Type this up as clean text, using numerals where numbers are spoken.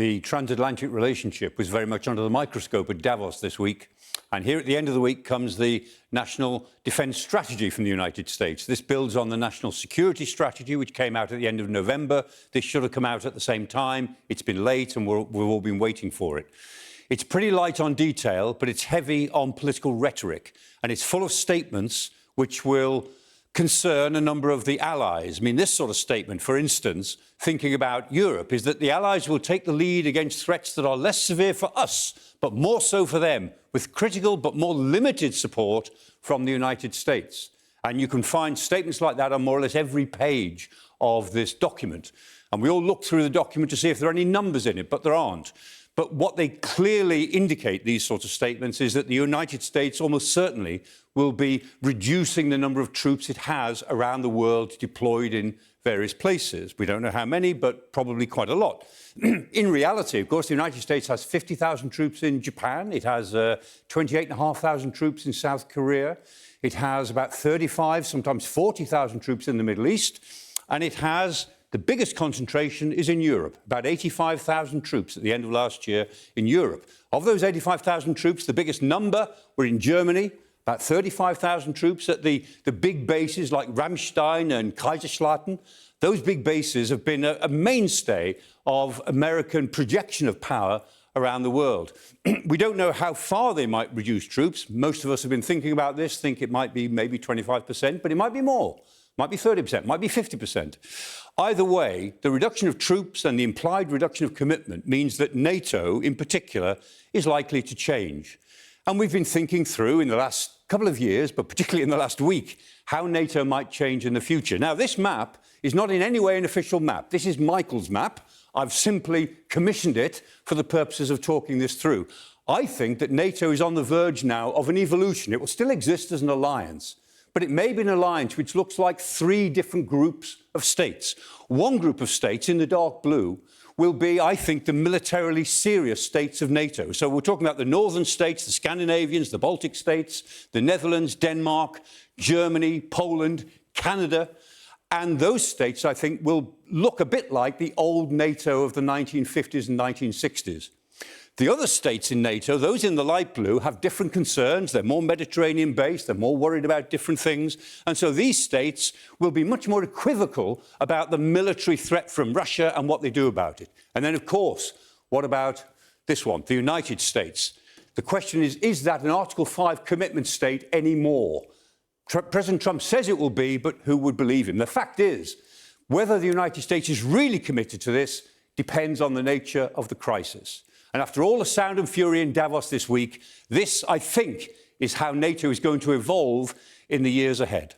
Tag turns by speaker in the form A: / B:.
A: The transatlantic relationship was very much under the microscope at Davos this week. And here at the end of the week comes the National Defence Strategy from the United States. This builds on the National Security Strategy, which came out at the end of November. This should have come out at the same time. It's been late and we've all been waiting for it. It's pretty light on detail, but it's heavy on political rhetoric. And it's full of statements which will concern a number of the allies. I mean, this sort of statement, for instance, thinking about Europe, is that the allies will take the lead against threats that are less severe for us, but more so for them, with critical but more limited support from the United States. And you can find statements like that on more or less every page of this document. And we all look through the document to see if there are any numbers in it, but there aren't. But what they clearly indicate, these sorts of statements, is that the United States almost certainly will be reducing the number of troops it has around the world deployed in various places. We don't know how many, but probably quite a lot. In reality, of course, the United States has 50,000 troops in Japan. It has 28,500 troops in South Korea. It has about 35, sometimes 40,000 troops in the Middle East. And it has the biggest concentration is in Europe, about 85,000 troops at the end of last year in Europe. Of those 85,000 troops, the biggest number were in Germany, about 35,000 troops at the big bases like Ramstein and Kaiserslautern. Those big bases have been a mainstay of American projection of power around the world. We don't know how far they might reduce troops. Most of us have been thinking about this, think it might be maybe 25%, but it might be more. Might be 30%, might be 50%. Either way, the reduction of troops and the implied reduction of commitment means that NATO, in particular, is likely to change. And we've been thinking through in the last couple of years, but particularly in the last week, how NATO might change in the future. Now, this map is not in any way an official map. This is Michael's map. I've simply commissioned it for the purposes of talking this through. I think that NATO is on the verge now of an evolution. It will still exist as an alliance, but it may be an alliance which looks like three different groups of states. One group of states, in the dark blue, will be, I think, the militarily serious states of NATO. So we're talking about the northern states, the Scandinavians, the Baltic states, the Netherlands, Denmark, Germany, Poland, Canada. And those states, I think, will look a bit like the old NATO of the 1950s and 1960s. The other states in NATO, those in the light blue, have different concerns. They're more Mediterranean-based. They're more worried about different things. And so these states will be much more equivocal about the military threat from Russia and what they do about it. And then, of course, what about this one, the United States? The question is that an Article 5 commitment state anymore? President Trump says it will be, but who would believe him? The fact is, whether the United States is really committed to this depends on the nature of the crisis. And after all the sound and fury in Davos this week, this, I think, is how NATO is going to evolve in the years ahead.